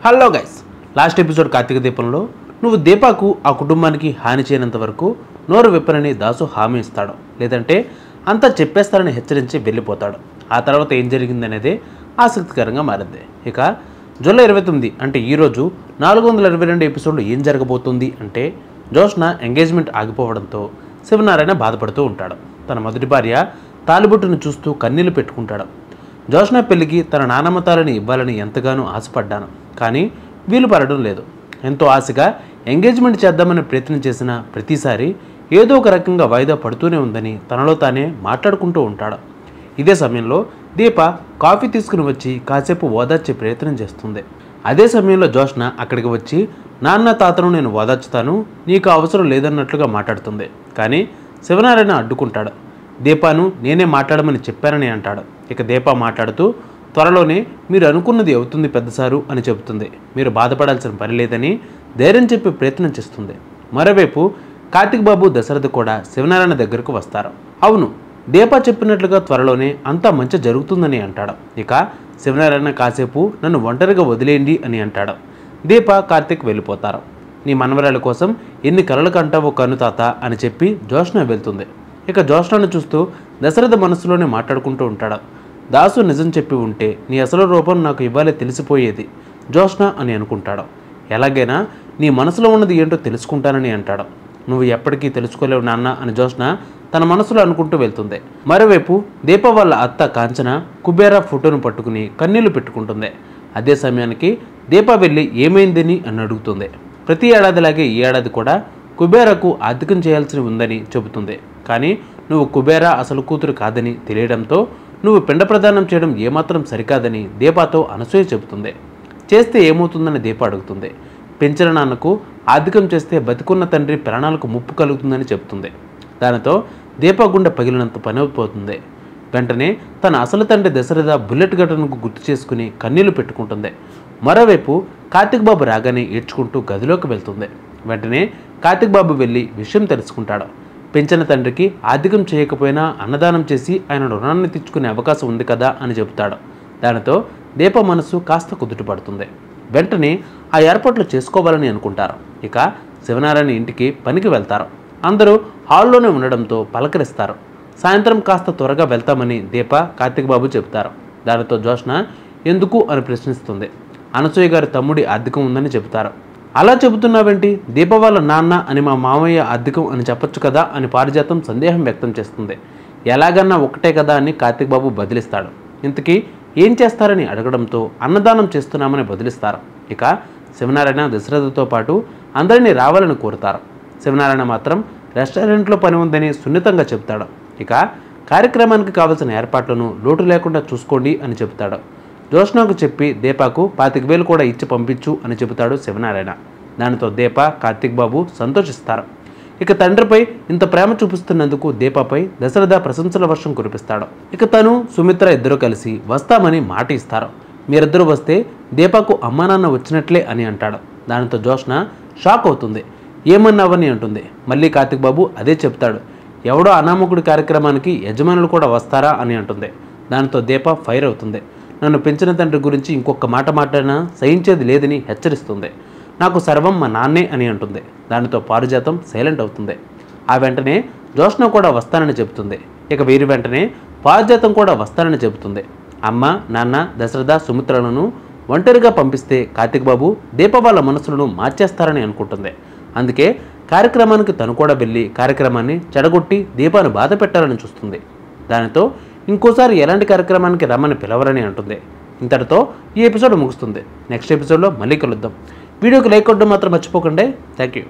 Hello guys, last episode కార్తీక దీపంలో నువ్వు దీపాకు ఆ కుటుంబానికి హాని చేయనంత వరకు నోరు విప్పనని దాసు హామీ ఇస్తాడు, లేదంటే అంతా చెప్పేస్తారని హెచ్చరించి వెళ్ళిపోతాడు. ఆ తర్వాత ఏం జరిగిందనేదే ఆసక్తికరంగా మారింది. ఇక జూలై 29 అంటే ఈరోజు 422 ఎపిసోడ్లో ఏం జరగబోతుంది అంటే, జోష్న ఎంగేజ్మెంట్ ఆగిపోవడంతో శివనారాయణ బాధపడుతూ ఉంటాడు. తన మొదటి భార్య తాలిబొట్టును చూస్తూ కన్నీళ్లు పెట్టుకుంటాడు. జోష్న పెళ్లికి తన నానమ్మ తాళిని ఇవ్వాలని ఎంతగానో ఆశపడ్డాను, కానీ వీలు పడడం లేదు. ఎంతో ఆశగా ఎంగేజ్మెంట్ చేద్దామని ప్రయత్నం చేసిన ప్రతిసారి ఏదో ఒక రకంగా వాయిదా పడుతూనే ఉందని తనలో తానే మాట్లాడుకుంటూ ఉంటాడు. ఇదే సమయంలో దీప కాఫీ తీసుకుని వచ్చి కాసేపు ఓదార్చే ప్రయత్నం చేస్తుంది. అదే సమయంలో జోష్న అక్కడికి వచ్చి, నాన్న తాతను నేను ఓదార్చుతాను, నీకు అవసరం లేదన్నట్లుగా మాట్లాడుతుంది. కానీ శివనారాయణ అడ్డుకుంటాడు. దీపాను నేనే మాట్లాడమని చెప్పానని అంటాడు. ఇక దీప మాట్లాడుతూ, త్వరలోనే మీరు అనుకున్నది అవుతుంది పెద్దసారు అని చెబుతుంది. మీరు బాధపడాల్సిన పని లేదని ధైర్యం చెప్పే ప్రయత్నం చేస్తుంది. మరోవైపు కార్తిక్ బాబు దశరథ కూడా శివనారాయణ దగ్గరకు వస్తారు. అవును, దీప చెప్పినట్లుగా త్వరలోనే అంతా మంచి జరుగుతుందని అంటాడు. ఇక శివనారాయణ కాసేపు నన్ను ఒంటరిగా వదిలేయండి అని అంటాడు. దీప కార్తిక్ వెళ్ళిపోతారు. నీ మనవరాల కోసం ఎన్ని కలలు కంటావో కను తాత అని చెప్పి జోష్న వెళ్తుంది. ఇక జోష్నను చూస్తూ దశరథ మనసులోనే మాట్లాడుకుంటూ ఉంటాడు. దాసు నిజం చెప్పి ఉంటే నీ అసలు రూపం నాకు ఇవ్వాలే తెలిసిపోయేది జోష్న అని అనుకుంటాడు. ఎలాగైనా నీ మనసులో ఉన్నది ఏంటో తెలుసుకుంటానని అంటాడు. నువ్వు ఎప్పటికీ తెలుసుకోలేవు నాన్న అని జోష్న తన మనసులో అనుకుంటూ వెళ్తుంది. మరోవైపు దీప వాళ్ళ అత్త కాంచన కుబేరా ఫోటోను పట్టుకుని కన్నీళ్లు పెట్టుకుంటుంది. అదే సమయానికి దీప వెళ్ళి ఏమైందని అని అడుగుతుంది. ప్రతి ఏడాదిలాగే ఈ ఏడాది కూడా కుబేరాకు ఆర్థికం చేయాల్సి ఉందని చెబుతుంది. కానీ నువ్వు కుబేరా అసలు కూతురు కాదని తెలియడంతో నువ్వు పిండ ప్రదానం చేయడం ఏమాత్రం సరికాదని దీపాతో అనసూయ చెబుతుంది. చేస్తే ఏమవుతుందని దీప అడుగుతుంది. పెంచిన నాన్నకు ఆర్థికం చేస్తే బతికున్న తండ్రి ప్రాణాలకు ముప్పు కలుగుతుందని చెబుతుంది. దానితో దీప గుండె పగిలినంత పని అయిపోతుంది. వెంటనే తన అసలు తండ్రి దశరథ బుల్లెట్ ఘటనకు గుర్తు చేసుకుని కన్నీళ్లు పెట్టుకుంటుంది. మరోవైపు కార్తిక్ బాబు రాగానే ఏడ్చుకుంటూ గదిలోకి వెళ్తుంది. వెంటనే కార్తిక్ బాబు వెళ్ళి విషయం తెలుసుకుంటాడు. పెంచిన తండ్రికి ఆర్థికం చేయకపోయినా అన్నదానం చేసి ఆయన రుణాన్ని తెచ్చుకునే అవకాశం ఉంది కదా అని చెబుతాడు. దానితో దీప మనసు కాస్త కుదుటపడుతుంది. వెంటనే ఆ ఏర్పాట్లు చేసుకోవాలని అనుకుంటారు. ఇక శివనారాయణ ఇంటికి పనికి వెళ్తారు. అందరూ హాల్లోనే ఉండడంతో పలకరిస్తారు. సాయంత్రం కాస్త త్వరగా వెళ్తామని దీప కార్తిక్ బాబు చెబుతారు. దానితో జోష్న ఎందుకు అని ప్రశ్నిస్తుంది. అనసూయ గారి తమ్ముడి ఆర్థికం ఉందని చెబుతారు. అలా చెబుతున్నావేంటి, దీప వాళ్ళ నాన్న అని మా మామయ్య ఆర్థికం అని చెప్పొచ్చు కదా అని పారిజాతం సందేహం వ్యక్తం చేస్తుంది. ఎలాగన్నా ఒకటే కదా అని కార్తిక్ బాబు బదిలిస్తాడు. ఇంతకీ ఏం చేస్తారని అడగడంతో అన్నదానం చేస్తున్నామని బదిలిస్తారు. ఇక శివనారాయణ దశరథతో పాటు అందరినీ రావాలని కోరుతారు. శివనారాయణ మాత్రం రెస్టారెంట్లో పని ఉందని సున్నితంగా చెబుతాడు. ఇక కార్యక్రమానికి కావలసిన ఏర్పాట్లను లోటు లేకుండా చూసుకోండి అని చెబుతాడు. జోష్నకు చెప్పి దీపాకు 25,000 కూడా ఇచ్చి పంపించు అని చెబుతాడు శివనారాయణ. దానితో దీప కార్తిక్ బాబు సంతోషిస్తారు. ఇక తండ్రిపై ఇంత ప్రేమ చూపిస్తున్నందుకు దీపపై దశరథ ప్రశంసల వర్షం కురిపిస్తాడు. ఇక తను సుమిత్ర ఇద్దరు కలిసి వస్తామని మాట ఇస్తారు. మీరిద్దరూ వస్తే దీపకు అమ్మా నాన్న వచ్చినట్లే అని అంటాడు. దానితో జోష్న షాక్ అవుతుంది. ఏమన్నావని అంటుంది. మళ్ళీ కార్తిక్ బాబు అదే చెప్తాడు. ఎవడో అనామకుడి కార్యక్రమానికి యజమానులు కూడా వస్తారా అని అంటుంది. దానితో దీప ఫైర్ అవుతుంది. నన్ను పెంచిన తండ్రి గురించి ఇంకొక మాట మాట్లాడినా సహించేది లేదని హెచ్చరిస్తుంది. నాకు సర్వం మా నాన్నే అని అంటుంది. దానితో పారిజాతం సైలెంట్ అవుతుంది. ఆ వెంటనే జోష్న కూడా వస్తానని చెబుతుంది. ఇక వీరి వెంటనే పారిజాతం కూడా వస్తానని చెబుతుంది. అమ్మ నాన్న దశరథ సుమిత్రలను ఒంటరిగా పంపిస్తే కార్తిక్ బాబు దీప వాళ్ళ మనసులను మార్చేస్తారని అనుకుంటుంది. అందుకే కార్యక్రమానికి తను కూడా వెళ్ళి కార్యక్రమాన్ని చెడగొట్టి దీపాను బాధ పెట్టాలని చూస్తుంది. దానితో ఇంకోసారి ఎలాంటి కార్యక్రమానికి రమ్మని పిలవరని అంటుంది. ఇంతటితో ఈ ఎపిసోడ్ ముగుస్తుంది. నెక్స్ట్ ఎపిసోడ్లో మళ్ళీ కలుద్దాం. వీడియోకి లైక్ కొట్టడం మాత్రం మర్చిపోకండి. Thank you.